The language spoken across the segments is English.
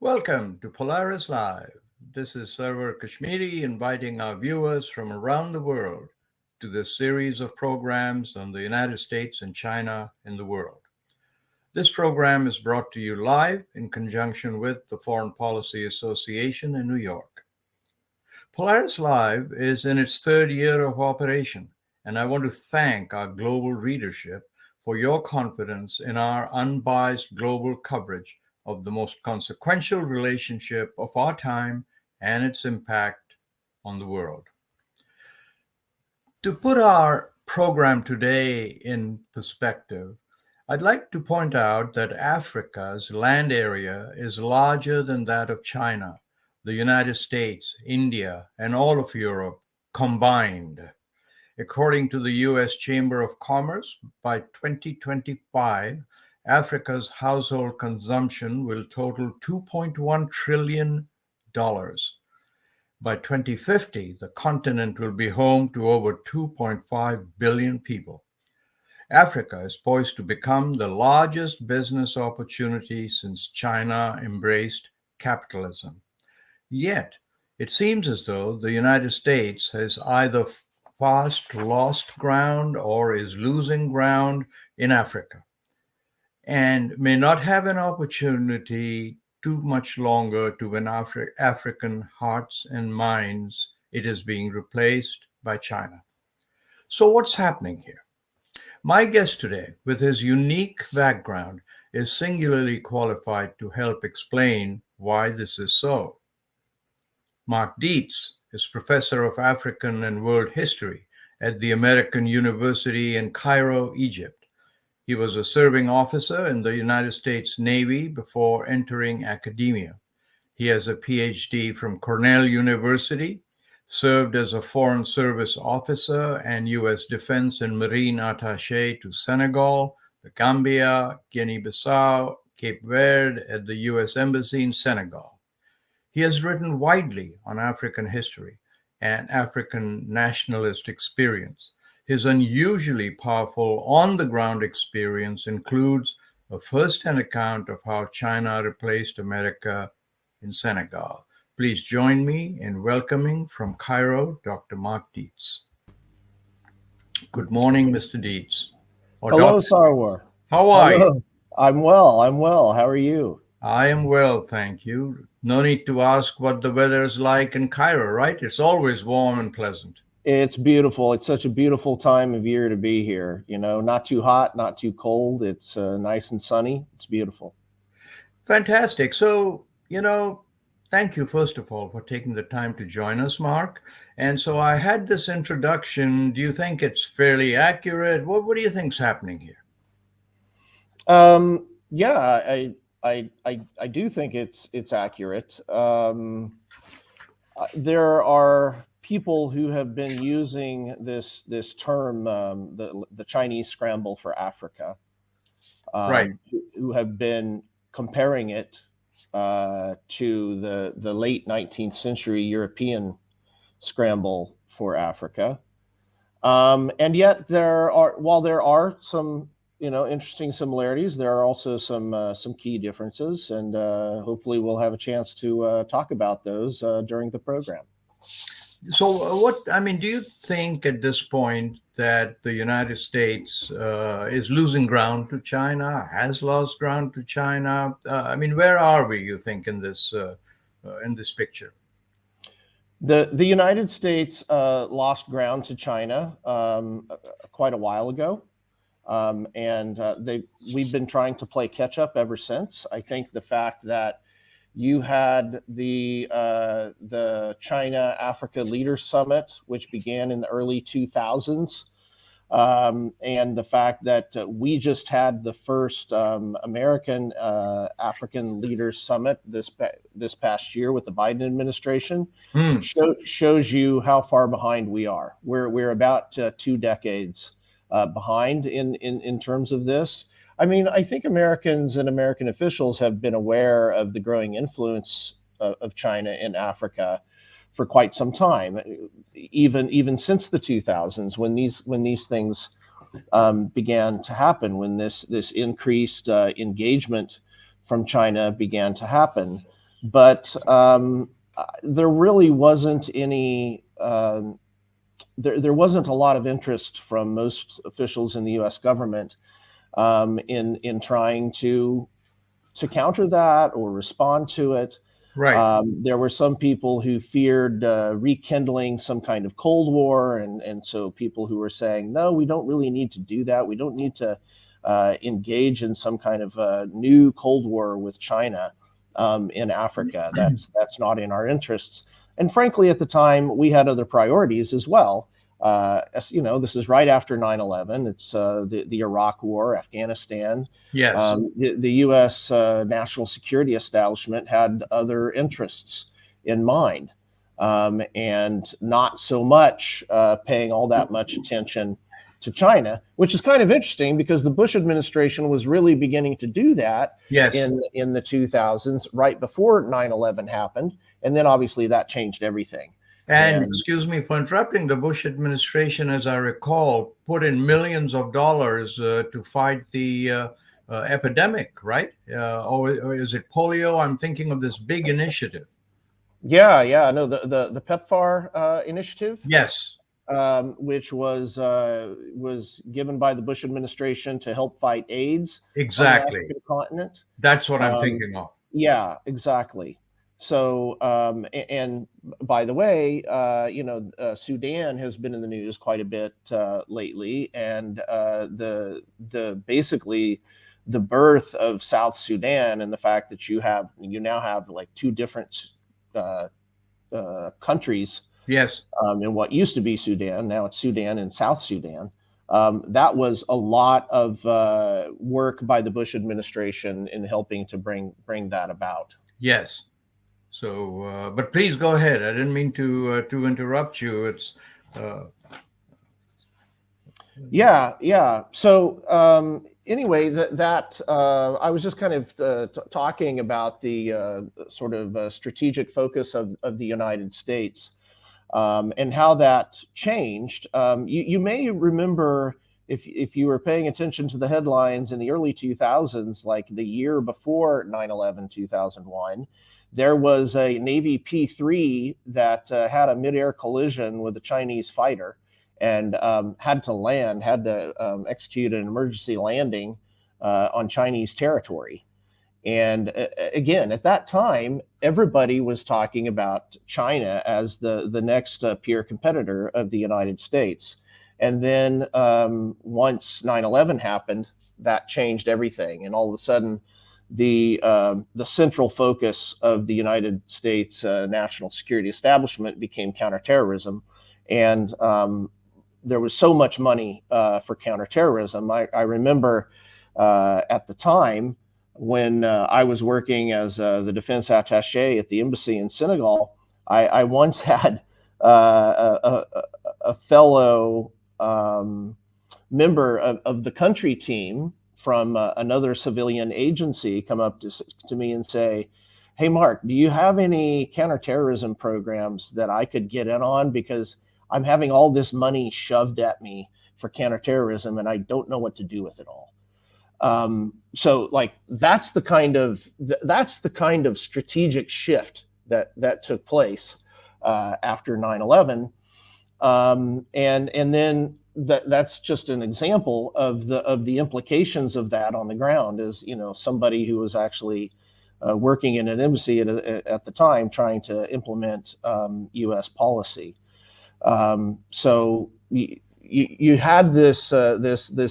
Welcome to Polaris Live. This is Sarwar Kashmeri inviting our viewers from around the world to this series of programs on the United States and China in the world. This program is brought to you live in conjunction with the Foreign Policy Association in New York. Polaris Live is in its third year of operation, and I want to thank our global readership for your confidence in our unbiased global coverage of the most consequential relationship of our time and its impact on the world. To put our program today in perspective, I'd like to point out that Africa's land area is larger than that of China, the United States, India, and all of Europe combined. According to the U.S. Chamber of Commerce, by 2025, Africa's household consumption will total $2.1 trillion. By 2050, the continent will be home to over 2.5 billion people. Africa is poised to become the largest business opportunity since China embraced capitalism. Yet, it seems as though the United States has either fast lost ground or is losing ground in Africa, and may not have an opportunity too much longer to win African hearts and minds. It is being replaced by China. So what's happening here? My guest today, with his unique background, is singularly qualified to help explain why this is so. Mark Deets is professor of African and World History at the American University in Cairo, Egypt. He was a serving officer in the United States Navy before entering academia. He has a PhD from Cornell University, served as a Foreign Service officer and U.S. Defense and Marine Attache to Senegal, the Gambia, Guinea-Bissau, Cape Verde at the U.S. Embassy in Senegal. He has written widely on African history and African nationalist experience. His unusually powerful on-the-ground experience includes a first-hand account of how China replaced America in Senegal. Please join me in welcoming from Cairo, Dr. Mark Deets. Good morning, Mr. Deets. Hello, Sarwar. How are you? I'm well. How are you? I am well, thank you. No need to ask what the weather is like in Cairo, right? It's always warm and pleasant. It's beautiful. It's such a beautiful time of year to be here. You know, not too hot, not too cold. It's nice and sunny. It's beautiful. Fantastic. So, thank you, first of all, for taking the time to join us, Mark. And so I had this introduction. Do you think it's fairly accurate? What do you think's happening here? Yeah, I do think it's accurate. There are people who have been using this term, the Chinese scramble for Africa, Right. who have been comparing it to the late 19th century European scramble for Africa. And yet while there are some interesting similarities, there are also some key differences, and hopefully we'll have a chance to talk about those during the program. So do you think at this point that the United States is losing ground to China, has lost ground to China? Where are we, you think, in this picture? The United States lost ground to China quite a while ago. And we've been trying to play catch up ever since. I think the fact that you had the China-Africa Leaders Summit, which began in the early 2000s, and the fact that we just had the first American African Leaders Summit this past year with the Biden administration, shows you how far behind we are. We're about 2 decades behind in terms of this. I think Americans and American officials have been aware of the growing influence of China in Africa for quite some time, even since the 2000s, when these things began to happen, when this increased engagement from China began to happen. but there really wasn't any. There wasn't a lot of interest from most officials in the U.S. government in trying to counter that or respond to it. Right. There were some people who feared rekindling some kind of Cold War, and so people who were saying, no, we don't really need to do that. We don't need to engage in some kind of new Cold War with China in Africa. That's not in our interests. And frankly, at the time, we had other priorities as well. As you know, this is right after 9/11. It's the Iraq War, Afghanistan. Yes. The U.S. National security establishment had other interests in mind, and not so much paying all that much attention to China, which is kind of interesting because the Bush administration was really beginning to do that Yes. in the 2000s, right before 9/11 happened. And then obviously that changed everything. And excuse me for interrupting, the Bush administration, as I recall, put in millions of dollars to fight the epidemic, right? Or is it polio? I'm thinking of this big initiative. Yeah. No, the PEPFAR initiative. Yes. Which was given by the Bush administration to help fight AIDS Exactly. on the African continent. That's what I'm thinking of. Yeah, exactly. So, and by the way, Sudan has been in the news quite a bit lately, and basically the birth of South Sudan and the fact that you now have like two different countries. Yes. In what used to be Sudan, now it's Sudan and South Sudan. That was a lot of work by the Bush administration in helping to bring that about. Yes. So, but please go ahead. I didn't mean to interrupt you. It's yeah. So anyway, that I was just kind of talking about the sort of strategic focus of the United States and how that changed. You may remember if you were paying attention to the headlines in the early 2000s, like the year before 9/11, 2001. There was a Navy P-3 that had a midair collision with a Chinese fighter and had to execute an emergency landing on Chinese territory. And again, at that time, everybody was talking about China as the next peer competitor of the United States. And then once 9/11 happened, that changed everything. And all of a sudden, the central focus of the United States national security establishment became counterterrorism, and there was so much money for counterterrorism. I remember at the time when I was working as the defense attaché at the embassy in Senegal, I once had a fellow member of the country team from another civilian agency come up to me and say, hey, Mark, do you have any counterterrorism programs that I could get in on? Because I'm having all this money shoved at me for counterterrorism and I don't know what to do with it all. So like, that's the kind of strategic shift that took place after 9/11. And then that's just an example of the implications of that on the ground, as somebody who was actually working in an embassy at the time trying to implement U.S. policy. So you had this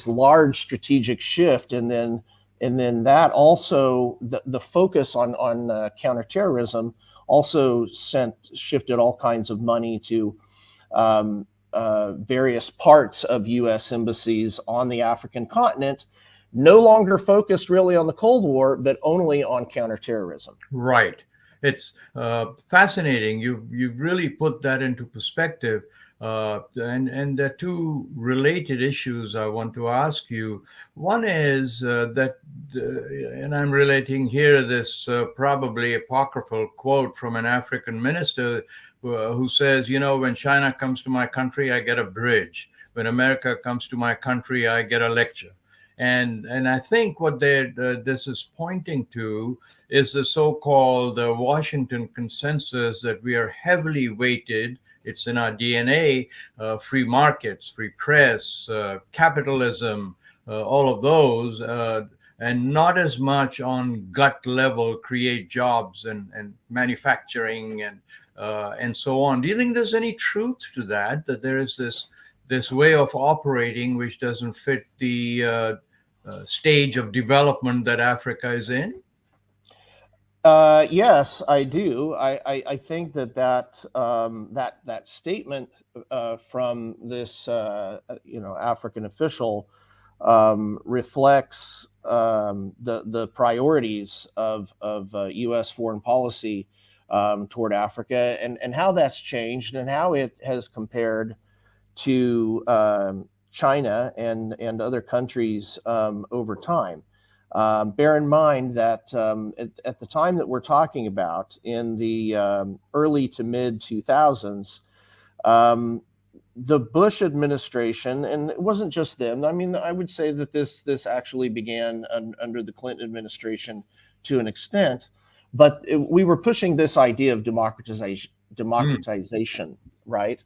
large strategic shift, and then that also the focus on counterterrorism also shifted all kinds of money to various parts of U.S. embassies on the African continent, no longer focused really on the Cold War, but only on counterterrorism. Right. It's fascinating. You've really put that into perspective. And there are two related issues I want to ask you. One is that, and I'm relating here this probably apocryphal quote from an African minister who says, when China comes to my country, I get a bridge. When America comes to my country, I get a lecture. And I think what this is pointing to is the so-called Washington consensus that we are heavily weighted. It's in our DNA, free markets, free press, capitalism, all of those, and not as much on gut level, create jobs and manufacturing and so on. Do you think there's any truth to that? That there is this way of operating which doesn't fit the stage of development that Africa is in? Yes, I do. I think that statement from this African official reflects the priorities of U.S. foreign policy toward Africa, and how that's changed and how it has compared to China and other countries over time. Bear in mind that at the time that we're talking about, in the early to mid 2000s, the Bush administration, and it wasn't just them. I mean, I would say that this actually began under the Clinton administration to an extent, but we were pushing this idea of democratization, right?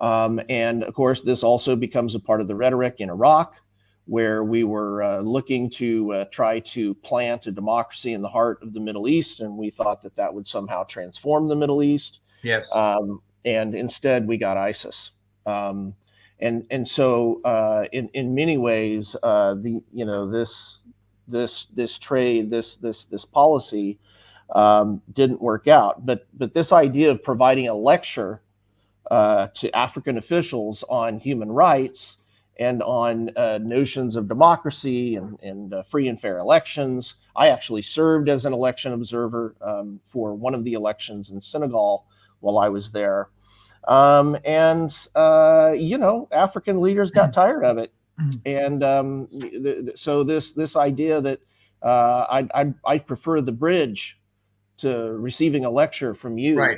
And of course, this also becomes a part of the rhetoric in Iraq, where we were looking to try to plant a democracy in the heart of the Middle East, and we thought that that would somehow transform the Middle East. Yes. And instead, we got ISIS. And so, in many ways, this trade, this policy didn't work out. But this idea of providing a lecture to African officials on human rights and on notions of democracy and free and fair elections. I actually served as an election observer for one of the elections in Senegal while I was there. African leaders got tired of it. And so this idea that I'd prefer the bridge to receiving a lecture from you, right,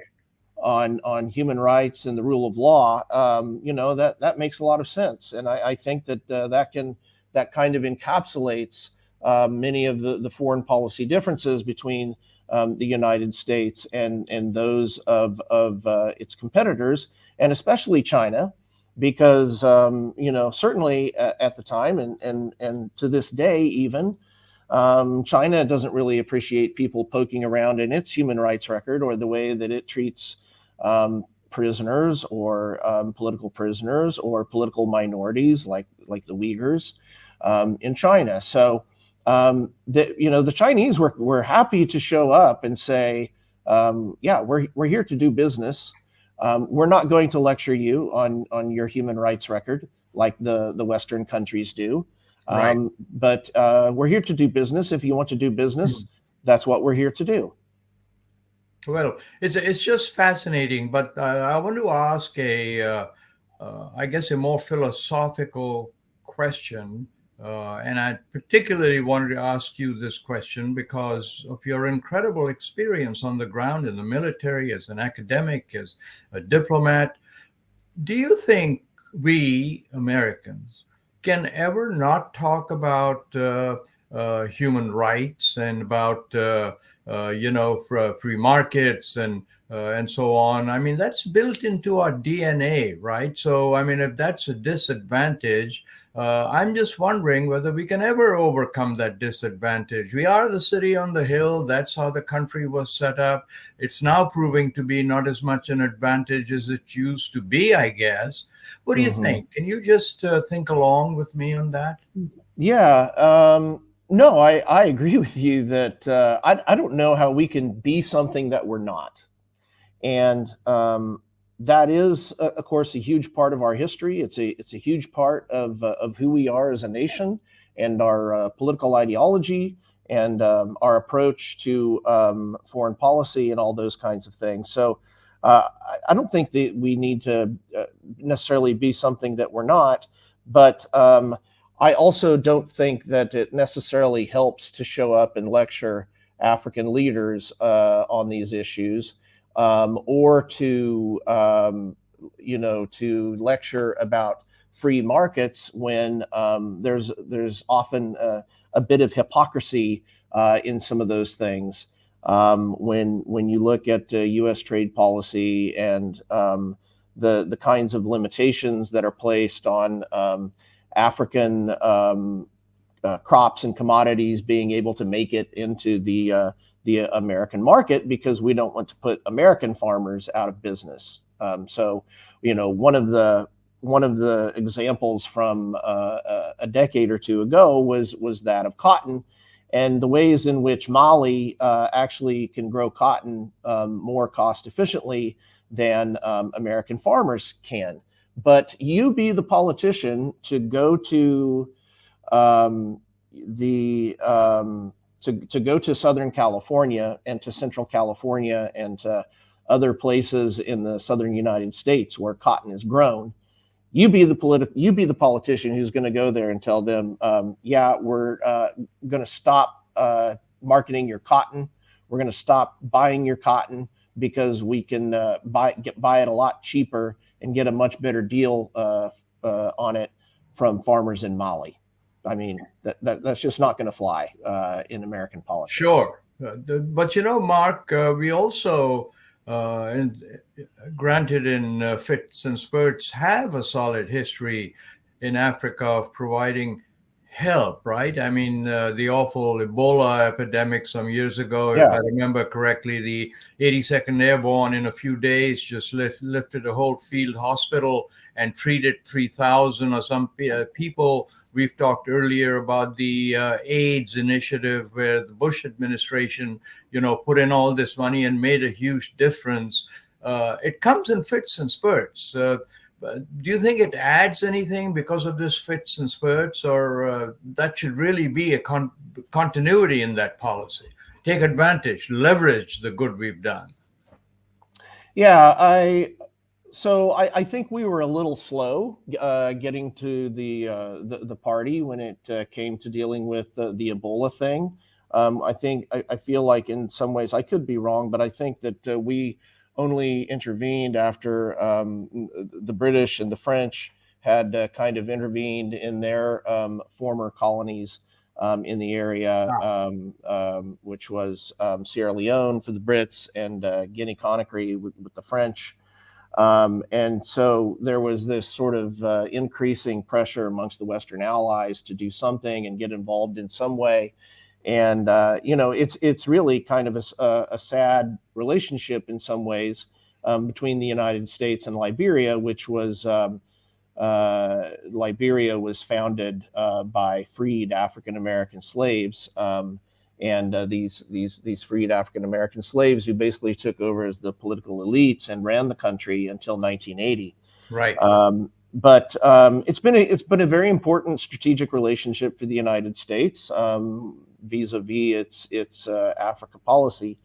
on human rights and the rule of law, that makes a lot of sense. And I think that that kind of encapsulates many of the foreign policy differences between the United States and those of its competitors, and especially China, because certainly at the time and to this day even, China doesn't really appreciate people poking around in its human rights record or the way that it treats prisoners or political prisoners or political minorities like the Uyghurs in China. So the Chinese were happy to show up and say, we're here to do business. We're not going to lecture you on your human rights record like the Western countries do. right. But we're here to do business. If you want to do business, that's what we're here to do. Well, it's just fascinating, but I want to ask I guess, a more philosophical question, and I particularly wanted to ask you this question because of your incredible experience on the ground in the military, as an academic, as a diplomat. Do you think we Americans can ever not talk about human rights and about free markets and so on? I mean, that's built into our DNA, right? So, I mean, if that's a disadvantage, I'm just wondering whether we can ever overcome that disadvantage. We are the city on the hill. That's how the country was set up. It's now proving to be not as much an advantage as it used to be, I guess. What do you think? Can you just think along with me on that? Yeah. No, I agree with you that I don't know how we can be something that we're not. And that is, of course, a huge part of our history. It's a huge part of who we are as a nation and our political ideology and our approach to foreign policy and all those kinds of things. So I don't think that we need to necessarily be something that we're not, but I also don't think that it necessarily helps to show up and lecture African leaders on these issues, or to lecture about free markets when there's often a bit of hypocrisy in some of those things. When you look at U.S. trade policy and the kinds of limitations that are placed on African crops and commodities being able to make it into the American market, because we don't want to put American farmers out of business. So, one of the examples from a decade or two ago was that of cotton, and the ways in which Mali actually can grow cotton more cost efficiently than American farmers can. But you be the politician to go to to go to Southern California and to Central California and to other places in the Southern United States where cotton is grown. You be the politician who's going to go there and tell them, yeah, we're going to stop marketing your cotton. We're going to stop buying your cotton because we can buy it a lot cheaper and get a much better deal on it from farmers in Mali. I mean, that's just not going to fly in American politics. Sure. But Mark, we also, granted in fits and spurts, have a solid history in Africa of providing help, right? I mean, the awful Ebola epidemic some years ago, if I remember correctly, the 82nd Airborne in a few days just lifted a whole field hospital and treated 3,000 or some people. We've talked earlier about the AIDS initiative where the Bush administration, put in all this money and made a huge difference. It comes in fits and spurts. Do you think it adds anything because of this fits and spurts, or that should really be a continuity in that policy? Take advantage, leverage the good we've done. Yeah, I think we were a little slow getting to the party when it came to dealing with the Ebola thing. I feel like in some ways, I could be wrong, but I think that we only intervened after the British and the French had kind of intervened in their former colonies in the area, which was Sierra Leone for the Brits and Guinea-Conakry with the French. And so there was this sort of increasing pressure amongst the Western allies to do something and get involved in some way. And, it's really kind of a sad relationship in some ways between the United States and Liberia, which was Liberia was founded by freed African-American slaves. And these freed African-American slaves who basically took over as the political elites and ran the country until 1980. Right. But it's been a very important strategic relationship for the United States vis-a-vis its Africa policy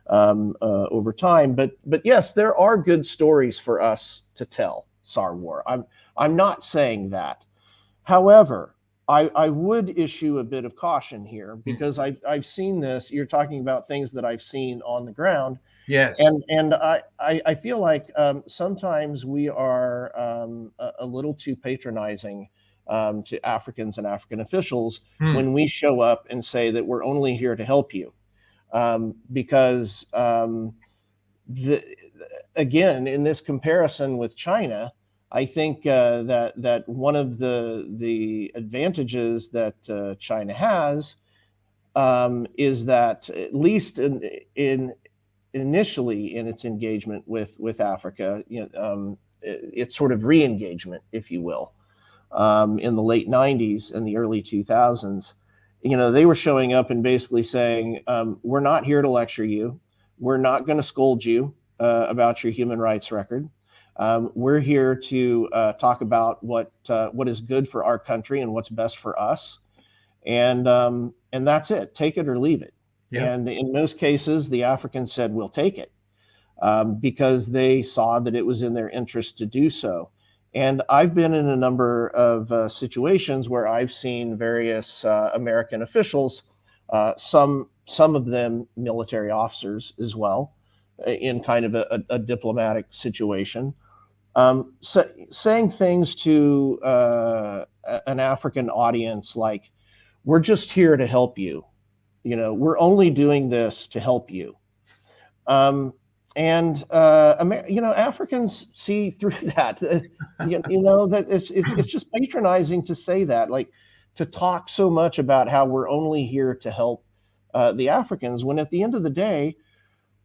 over time. But yes, there are good stories for us to tell, Sarwar. I'm not saying that. However, I would issue a bit of caution here because I've seen this. You're talking about things that I've seen on the ground. Yes. And I feel like sometimes we are a little too patronizing to Africans and African officials when we show up and say that we're only here to help you. Because again, in this comparison with China, I think that one of the advantages that China has is that at least initially in its engagement with Africa, it's sort of re-engagement, if you will, in the late 90s and the early 2000s. They were showing up and basically saying, we're not here to lecture you. We're not going to scold you about your human rights record. We're here to talk about what is good for our country and what's best for us. And that's it. Take it or leave it. Yeah. And in most cases, the Africans said, we'll take it because they saw that it was in their interest to do so. And I've been in a number of situations where I've seen various American officials, some of them military officers as well, in kind of a diplomatic situation, Saying things to an African audience like, "We're just here to help you. We're only doing this to help you." Um, and Africans see through that. That it's just patronizing to say that, like, to talk so much about how we're only here to help the Africans, when at the end of the day,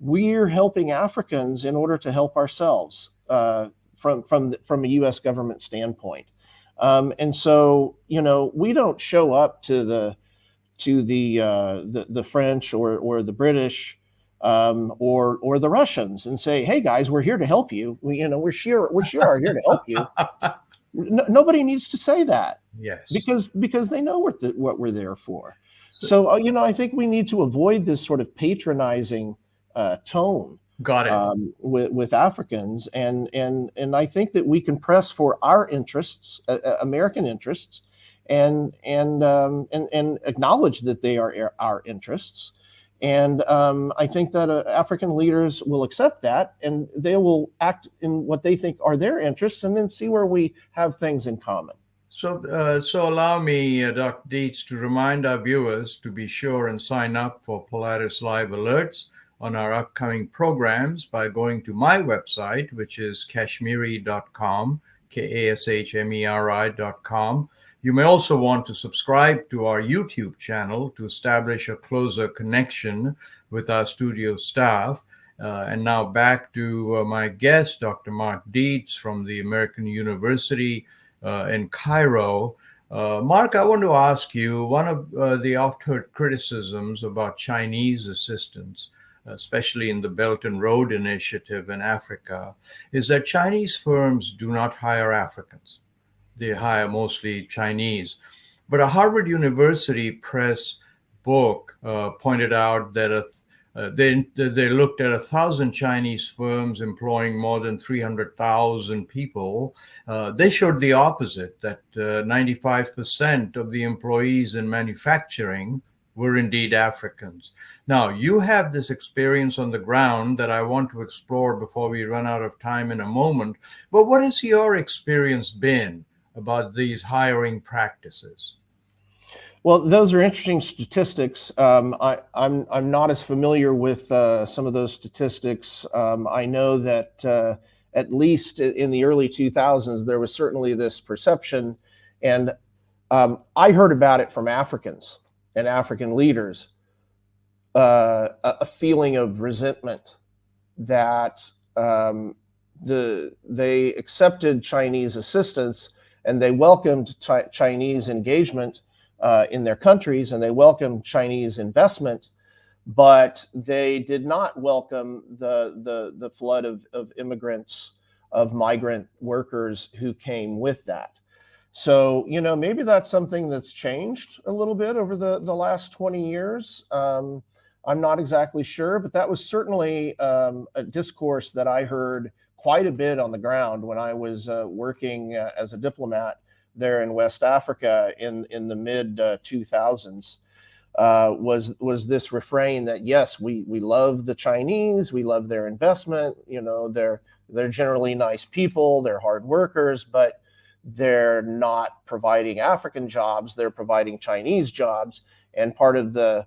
we're helping Africans in order to help ourselves, from a U.S. government standpoint. And so, we don't show up to the French or the British, or the Russians and say, "Hey guys, we're here to help you. We're sure are here to help you." Nobody needs to say that. Yes. Because they know what we're there for. So I think we need to avoid this sort of patronizing tone. Got it. With Africans, and I think that we can press for our interests, American interests, and acknowledge that they are our interests. And I think that African leaders will accept that, and they will act in what they think are their interests, and then see where we have things in common. So allow me, Dr. Deets, to remind our viewers to be sure and sign up for Polaris Live Alerts on our upcoming programs by going to my website, which is kashmeri.com, KASHMERI.com. You may also want to subscribe to our YouTube channel to establish a closer connection with our studio staff. And now back to my guest, Dr. Mark Deets from the American University in Cairo. Mark, I want to ask you, one of the oft-heard criticisms about Chinese assistance, especially in the Belt and Road Initiative in Africa, is that Chinese firms do not hire Africans. They hire mostly Chinese. But a Harvard University Press book pointed out that they looked at 1,000 Chinese firms employing more than 300,000 people. They showed the opposite, that 95% of the employees in manufacturing were indeed Africans. Now, you have this experience on the ground that I want to explore before we run out of time in a moment. But what has your experience been about these hiring practices? Well, those are interesting statistics. I'm not as familiar with some of those statistics. I know that at least in the early 2000s, there was certainly this perception, and I heard about it from Africans and African leaders, a feeling of resentment that they accepted Chinese assistance, and they welcomed Chinese engagement in their countries, and they welcomed Chinese investment, but they did not welcome the flood of immigrants, of migrant workers who came with that. So, maybe that's something that's changed a little bit over the last 20 years. I'm not exactly sure, but that was certainly a discourse that I heard quite a bit on the ground when I was working as a diplomat there in West Africa in the mid 2000s. Was this refrain that, yes, we love the Chinese, we love their investment, they're generally nice people, they're hard workers, but they're not providing African jobs, they're providing Chinese jobs. And part of the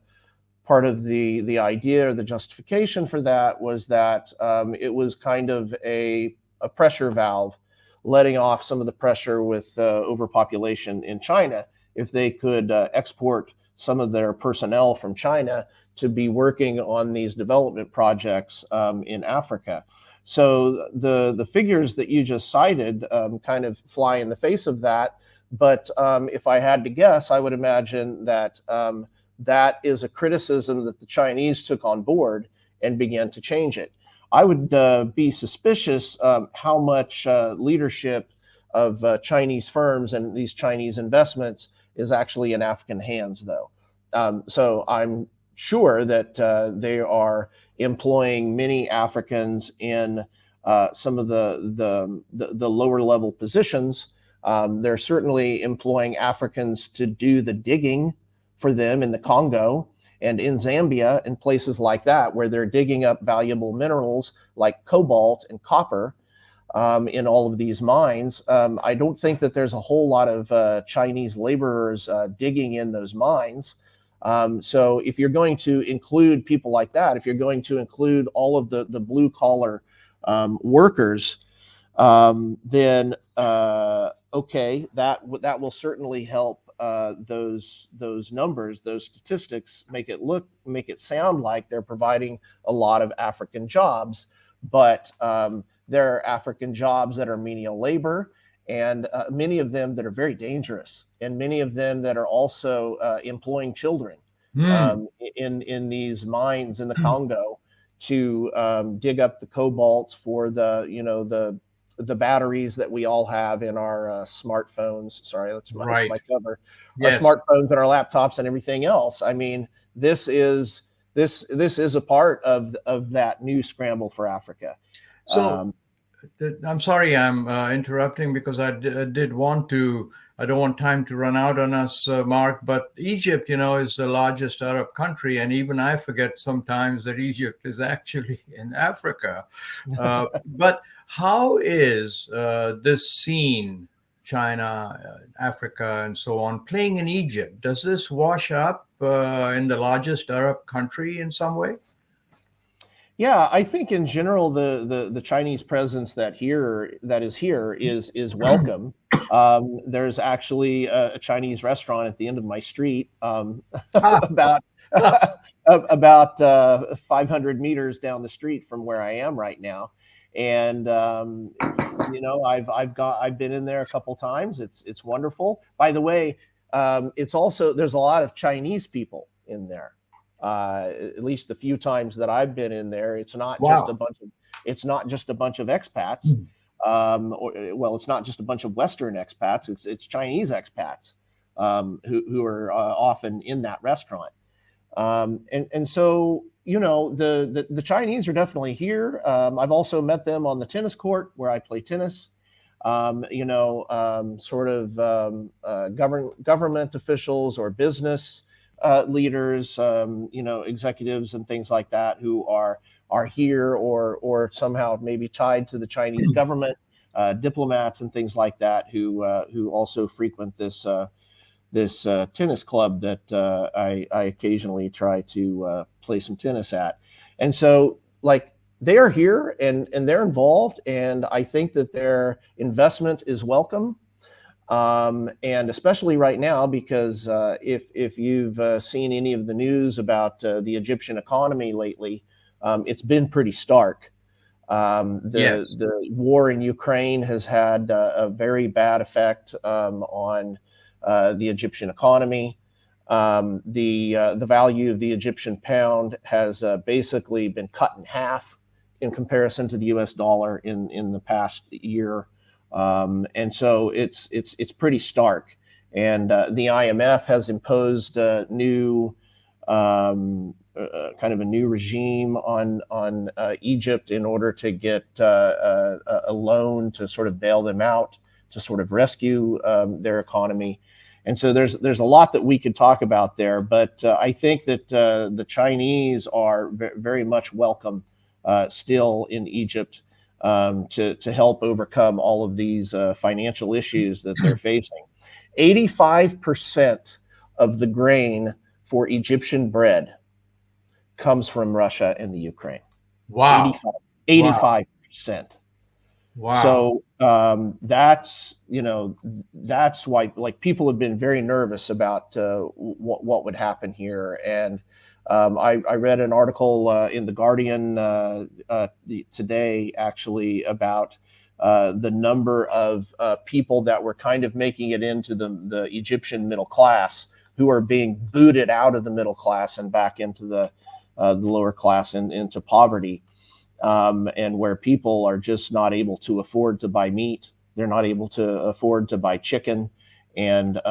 idea or the justification for that was that it was kind of a pressure valve, letting off some of the pressure with overpopulation in China, if they could export some of their personnel from China to be working on these development projects in Africa. So the figures that you just cited kind of fly in the face of that. But if I had to guess, I would imagine that that is a criticism that the Chinese took on board and began to change it. I would be suspicious how much leadership of Chinese firms and these Chinese investments is actually in African hands, though. So I'm sure that they are employing many Africans in some of the lower level positions. They're certainly employing Africans to do the digging for them in the Congo and in Zambia and places like that, where they're digging up valuable minerals like cobalt and copper. in all of these mines. I don't think that there's a whole lot of Chinese laborers digging in those mines. So if you're going to include people like that, if you're going to include all of the blue collar workers, then okay, that will certainly help those numbers, those statistics, make it sound like they're providing a lot of African jobs, but there are African jobs that are menial labor, and many of them that are very dangerous, and many of them that are also employing children in these mines in the Congo to dig up the cobalts for the batteries that we all have in our smartphones. Sorry, that's my cover. Yes. Our smartphones and our laptops and everything else. I mean, this is a part of that new scramble for Africa. So I'm sorry I'm interrupting, because I did want to. I don't want time to run out on us, Mark, but Egypt, is the largest Arab country. And even I forget sometimes that Egypt is actually in Africa. But how is this scene, China, Africa, and so on, playing in Egypt? Does this wash up in the largest Arab country in some way? Yeah, I think in general the Chinese presence that is here is welcome. There's actually a Chinese restaurant at the end of my street, about about 500 meters down the street from where I am right now, and I've been in there a couple times. It's wonderful. By the way, it's also, there's a lot of Chinese people in there. At least the few times that I've been in there, it's not just a bunch of expats. It's not just a bunch of Western expats. It's Chinese expats who are often in that restaurant. And so the Chinese are definitely here. I've also met them on the tennis court where I play tennis. Government officials or business leaders, executives and things like that who are here or somehow maybe tied to the Chinese government, diplomats and things like that who also frequent this tennis club that I occasionally try to play some tennis at. And so they are here and they're involved, and I think that their investment is welcome. And especially right now, because if you've seen any of the news about the Egyptian economy lately, it's been pretty stark. The war in Ukraine has had a very bad effect on the Egyptian economy. The value of the Egyptian pound has basically been cut in half in comparison to the U.S. dollar in the past year. And so it's pretty stark. And the IMF has imposed a new kind of a new regime on Egypt in order to get a loan to sort of bail them out, to sort of rescue their economy. And so there's a lot that we could talk about there, but I think that the Chinese are very much welcome still in Egypt to help overcome all of these financial issues that they're facing. 85% of the grain for Egyptian bread comes from Russia and the Ukraine. Wow. 85%. Wow. So that's why people have been very nervous about what would happen here. And I read an article in The Guardian today, actually, about the number of people that were kind of making it into the Egyptian middle class who are being booted out of the middle class and back into the lower class and into poverty, and where people are just not able to afford to buy meat. They're not able to afford to buy chicken, and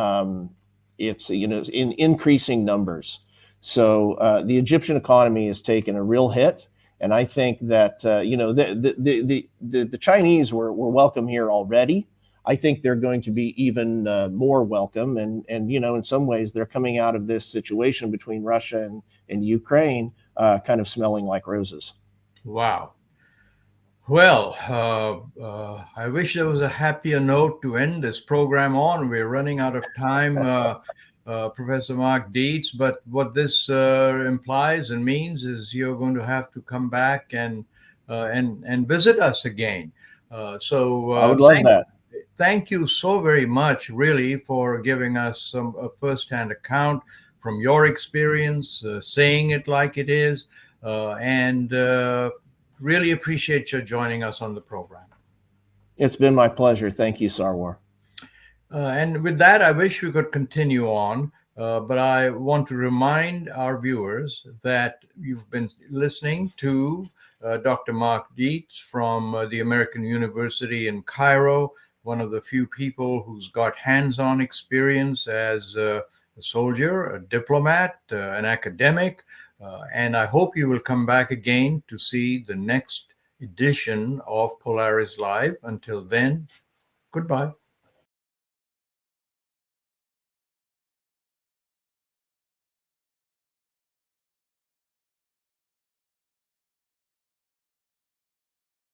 it's in increasing numbers. So the Egyptian economy has taken a real hit, and I think that the Chinese were welcome here already. I think they're going to be even more welcome, and in some ways they're coming out of this situation between Russia and Ukraine kind of smelling like roses. Wow. Well, I wish there was a happier note to end this program on. We're running out of time, Professor Mark Deets. But what this implies and means is you're going to have to come back and visit us again. So I would love that. thank you so very much, really, for giving us some a firsthand account from your experience, saying it like it is, and really appreciate your joining us on the program. It's been my pleasure. Thank you, Sarwar. And with that, I wish we could continue on, but I want to remind our viewers that you've been listening to Dr. Mark Deets from the American University in Cairo, one of the few people who's got hands-on experience as a soldier, a diplomat, an academic, and I hope you will come back again to see the next edition of Polaris Live. Until then, goodbye.